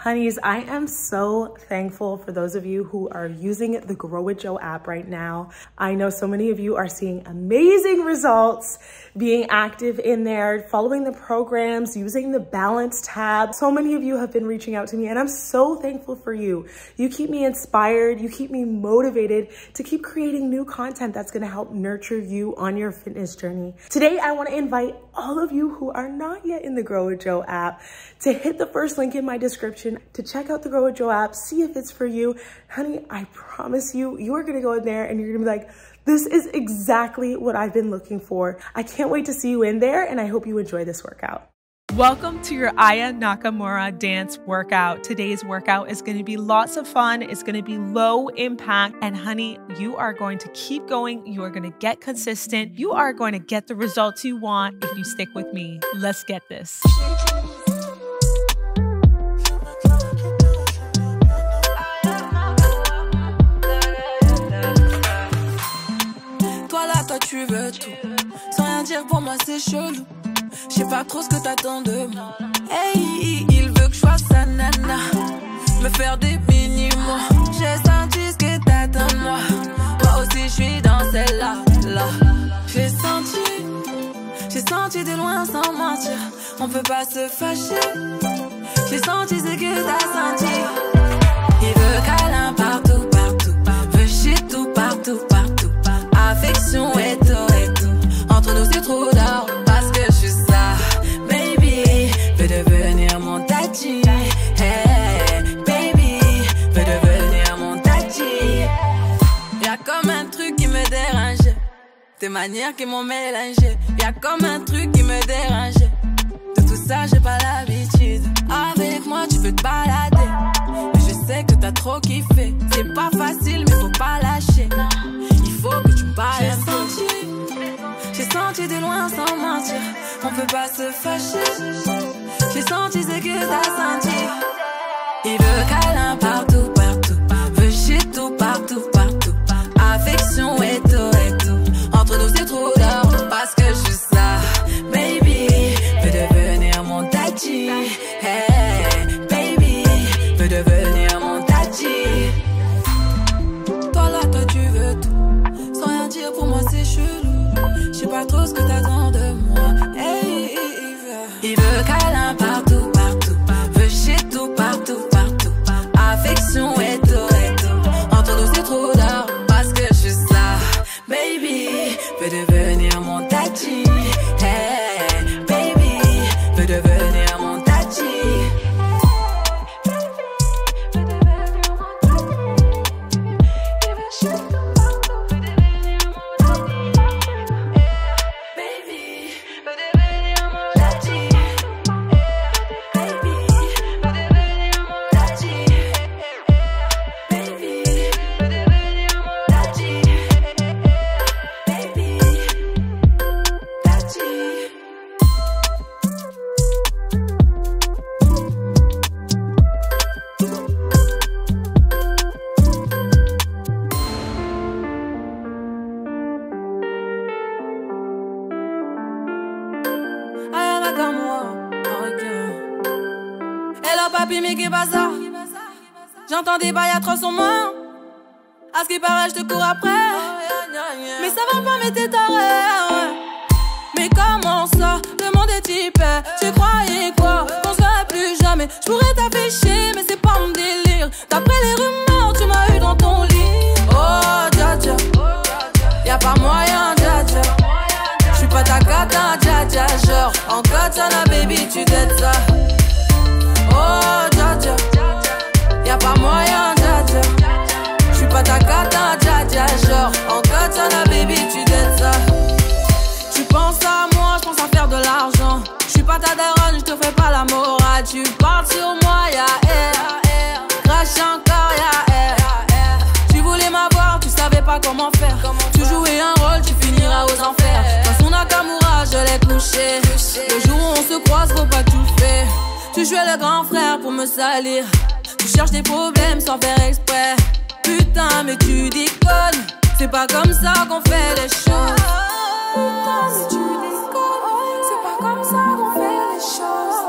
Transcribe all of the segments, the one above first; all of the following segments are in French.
Honeys, I am so thankful for those of you who are using the Grow with Jo app right now. I know so many of you are seeing amazing results, being active in there, following the programs, using the balance tab. So many of you have been reaching out to me and I'm so thankful for you. You keep me inspired, you keep me motivated to keep creating new content that's gonna help nurture you on your fitness journey. Today, I wanna invite all of you who are not yet in the Grow with Jo app to hit the first link in my description to check out the Grow with Jo app, see if it's for you. Honey, I promise you, you are gonna go in there and you're gonna be like, this is exactly what I've been looking for. I can't wait to see you in there and I hope you enjoy this workout. Welcome to your Aya Nakamura dance workout. Today's workout is going to be lots of fun. It's going to be low impact. And honey, you are going to keep going. You are going to get consistent. You are going to get the results you want if you stick with me. Let's get this. Toi là, toi tu veux tout. Sans rien dire pour moi c'est chelou. Je sais pas trop ce que t'attends de moi. Hey, il veut que je fasse sa nana, me faire des mini-mois. J'ai senti ce que t'attends de moi. Moi aussi je suis dans celle-là, là. J'ai senti de loin sans mentir. On peut pas se fâcher. J'ai senti ce que t'as senti. Il veut câlin partout, partout. Veut shit tout, partout, partout. Affection et tout, et tout. Entre nous c'est trop d'or. Parce que je suis ça, baby. Veux devenir mon tati. Hey, baby. Veux devenir mon tati. Y'a comme un truc qui me dérangeait. Tes manières qui m'ont mélangé. Y'a comme un truc qui me dérangeait. De tout ça j'ai pas l'habitude. Avec moi tu peux te balader. Mais je sais que t'as trop kiffé. C'est pas facile mais faut pas lâcher. Il faut que tu me parles un peu. J'ai senti de loin sans mentir. On peut pas se fâcher. J'ai senti ce que t'as senti. Il veut câlin partout, partout. Veut shit tout, partout, partout. Affection et tout, et tout. Entre nous c'est trop d'or. Parce que je suis ça, baby. Veux devenir mon tati. Hey, baby. Veux devenir mon tati. Toi là, toi tu veux tout. Sans rien dire pour moi c'est chelou. Je sais pas trop ce que t'attends de moi. Hey, il veut câlin partout, partout. Veut shit tout, partout, partout. Affection et tout, et tout. Entre nous c'est trop d'or. Parce que je suis ça, baby. Veux devenir mon tati. Hey, baby. Veux devenir mon tati. Hello papi, mais qu'est pas ça? J'entends des bails atroces sur moi. À ce qui paraît, je te cours après. Mais ça va pas, mais t'es taré. Mais comment ça? Le monde est typé. Tu croyais quoi? Qu'on se verrait plus jamais. Je pourrais t'afficher, mais c'est pas mon délire. D'après les rumeurs, tu m'as eu dans ton lit. Oh, dja dja. Y'a pas moyen, dja dja. J'suis pas ta cata, dja dja. Genre, en katana, baby, tu t'aides ça. Oh, dja dja. Y'a pas moyen, dja dja. J'suis pas ta cata, dja dja. Genre, en katana, baby, tu t'aides ça. Tu penses à moi, j'pense à faire de l'argent. J'suis pas ta daronne, j'te fais pas la morale. Tu parles sur moi, y'a air. Crash encore, y'a air. Tu voulais m'avoir, tu savais pas comment faire. Tu jouais un rôle, tu finiras aux enfers. Dans son Nakamura, je l'ai couché. Le jour où on se croise, faut pas tout faire. Tu jouais le grand frère pour me salir. Tu cherches des problèmes sans faire exprès. Putain, mais tu déconnes. C'est pas comme ça qu'on fait les choses. Putain, si tu déconnes. C'est pas comme ça qu'on fait les choses.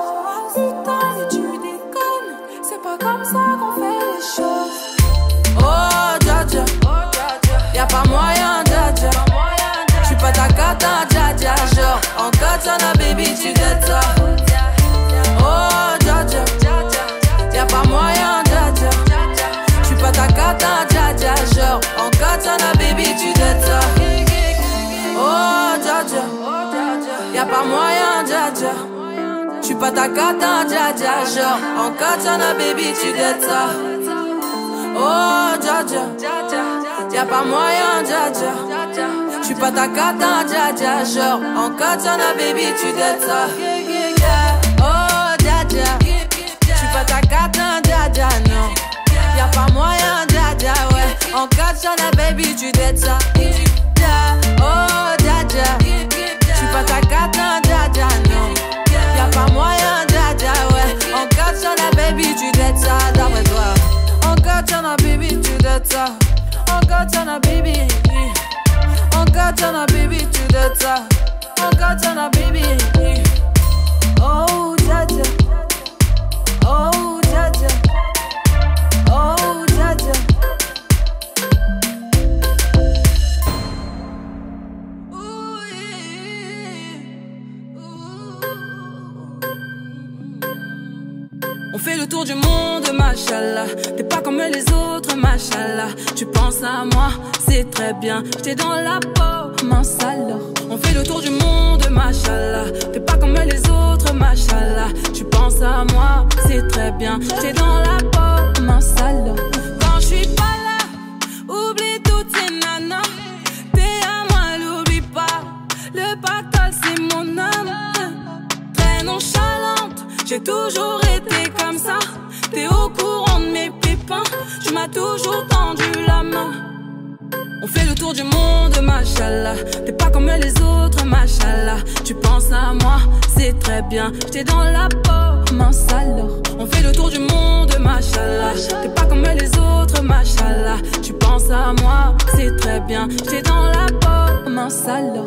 Putain, si tu déconnes. C'est pas comme ça qu'on fait les choses. Oh, dja dja, y'a pas moyen, dja dja. J'suis pas ta cata, dja dja. Genre, en katana, baby, tu dettes ça. Oh, dja dja, y'a pas moyen, dja dja. J'suis pas ta cata, dja dja. Genre, en katana, baby, tu dettes ça. Oh, dja dja, y'a pas moyen, dja dja. J'suis pas ta cata, dja dja. Genre, en katana, baby, tu dettes ça. Oh, dja dja, y'a pas moyen, dja dja. J'suis pas ta cata, dja dja. Genre, en katana, baby, tu dettes ça. Oh, dja dja, j'suis pas ta cata, dja dja, non. Y'a pas moyen, dja dja, ouais. En katana, baby, tu dettes ça. Oh, dja dja, j'suis pas ta cata, dja dja, non. Y'a pas moyen, dja dja, ouais. En katana, baby, tu dettes ça, d'après toi. En katana, baby, tu dettes ça. En katana, baby. En katana, baby, tu dettes ça. En katana, baby. Oh, dja dja. Oh, dja dja. Oh, dja dja. On fait le tour du monde, machallah. T'es pas comme les autres, machallah. Tu penses à moi, c'est très bien. J'étais dans la peau, mince alors. On fait le tour du monde, machallah. T'es pas comme les autres, machallah. Tu penses à moi, c'est très bien. J'étais dans la peau, mince alors. Quand je suis pas là, oublie toutes ces nanas. T'es à moi, l'oublie pas. Le pactole, c'est mon âme. Très nonchalante, j'ai toujours été comme ça. T'es au courant de mes pépins. Tu m'as toujours tendu la main. On fait le tour du monde, machallah. T'es pas comme les autres, machallah. Tu penses à moi, c'est très bien. J'étais dans la peau, mince alors. On fait le tour du monde, machallah. T'es pas comme les autres, machallah. Tu penses à moi, c'est très bien. J'étais dans la peau, mince alors.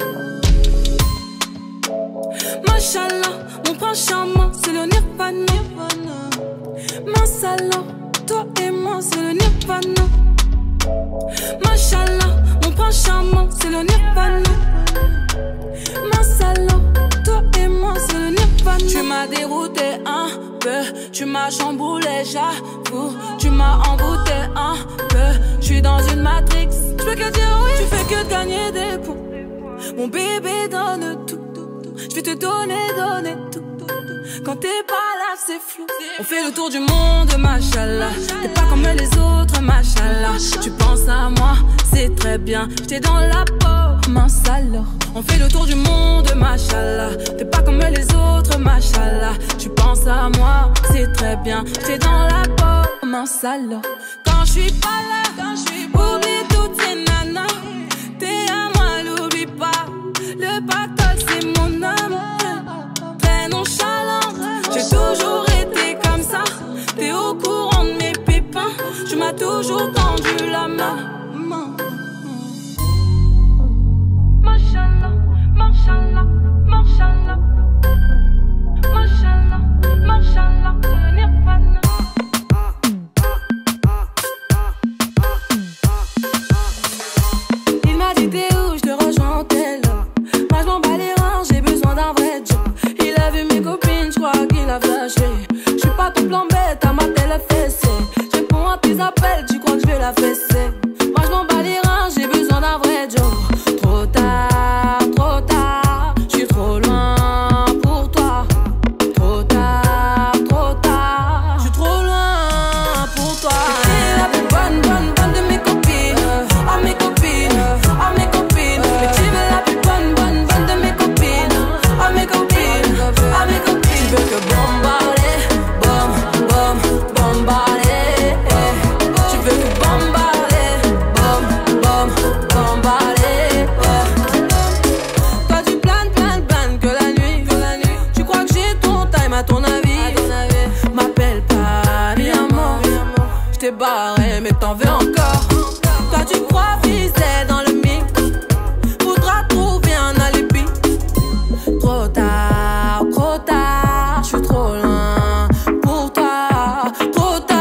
Machallah, mon prince charmant, c'est le nirvana. Mince alors, toi et moi, c'est le nirvana. Machallah, mon prince charmant, c'est le nirvana. Mince alors, toi et moi, c'est le nirvana. Tu m'as dérouté un peu, tu m'as chamboulé, j'avoue. Tu m'as envoûté un peu, j'suis dans une matrix. J'peux que dire oui, tu fais que gagner des points. Mon bébé donne tout. J'vais te donner tout. Quand t'es pas là, c'est flou. On fait le tour du monde, machallah. T'es pas comme les autres, machallah. Tu penses à moi, c'est très bien. J'étais dans la peau, mince alors. On fait le tour du monde, machallah. T'es pas comme les autres, machallah. Tu penses à moi, c'est très bien. J'étais dans la peau, mince alors. Quand je suis pas là, oublie toutes ces nanas. T'es à moi, l'oublie pas. Le pactole, c'est mon âme. Très nonchalante, j'ai toujours été comme ça. T'es au courant de mes pépins. Tu m'as toujours tendu la main. Machallah, machallah, machallah. Machallah, machallah, le nirvana. Il m'a dit t'es où, je te rejoins au tel. Moi je m'en bats les reins, j'ai besoin d'un vrai job. Il a vu mes copines, je crois qu'il a flashé. Je suis pas tout plan bête, à ma télé fessée. Je réponds à tes appels, tu crois que je vais la fesser. Moi je m'en bats les reins, j'ai besoin d'un vrai job. Trop tard, je suis trop loin pour toi. Trop tard, je suis trop loin pour toi. T'es la plus bonne de mes copines. À mes copines, à mes copines. Mais tu veux la plus bonne de mes copines. À mes copines, à mes copines. Tu veux que bombarder, bombarder. Tu veux que bombarder, bombarder. Toi tu planes que la nuit. Tu crois que j'ai ton time à ton avis. M'appelle pas mi amor. J't'ai barré mais t'en veux encore. Toi tu crois viser dans le mix. Faudra trouver un alibi. Trop tard, je suis trop loin pour toi. Trop tard.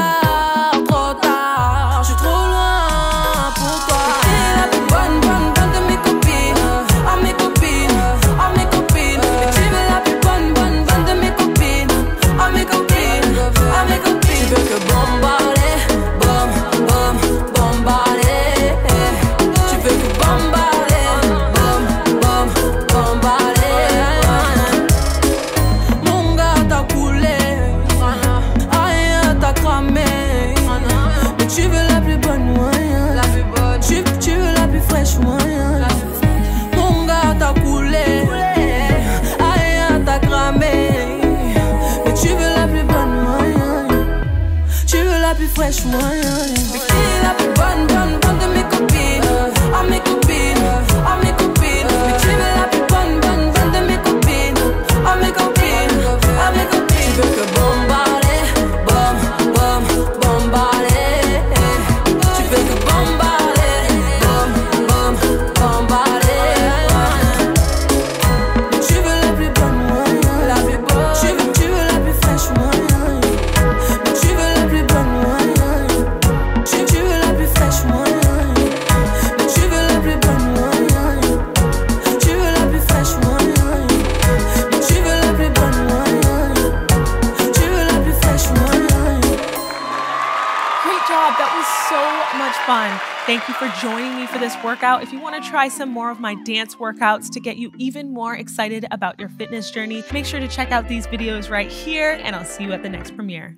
cramée. Mais tu veux la plus bonne moyenne. Tu veux la plus fraîche moyenne. Mon gars t'as coulé. Aïe, t'as cramé. Mais tu veux la plus bonne moyenne. Tu veux la plus fraîche moyenne. Mais qui est la plus bonne de mes copines? À mes copines, à mes copines. Mais tu veux la plus bonne de mes copines. À mes copines, à mes copines. Tu veux que bombarder, bombarder. Tu veux que bombarder, bombarder. Mais tu veux la plus bonne moyenne. La plus bonne. Tu veux la plus fraîche moyenne. Mais tu veux la plus bonne moyenne. Tu veux la plus fraîche moyenne. Mais tu veux la plus bonne moyenne. Tu veux la plus fraîche moyenne. Mais tu veux la plus bonne moyenne. Tu veux la plus fraîche moyenne. Great job. That was so much fun. Thank you for joining me for this workout. If you want to try some more of my dance workouts to get you even more excited about your fitness journey, make sure to check out these videos right here, and I'll see you at the next premiere.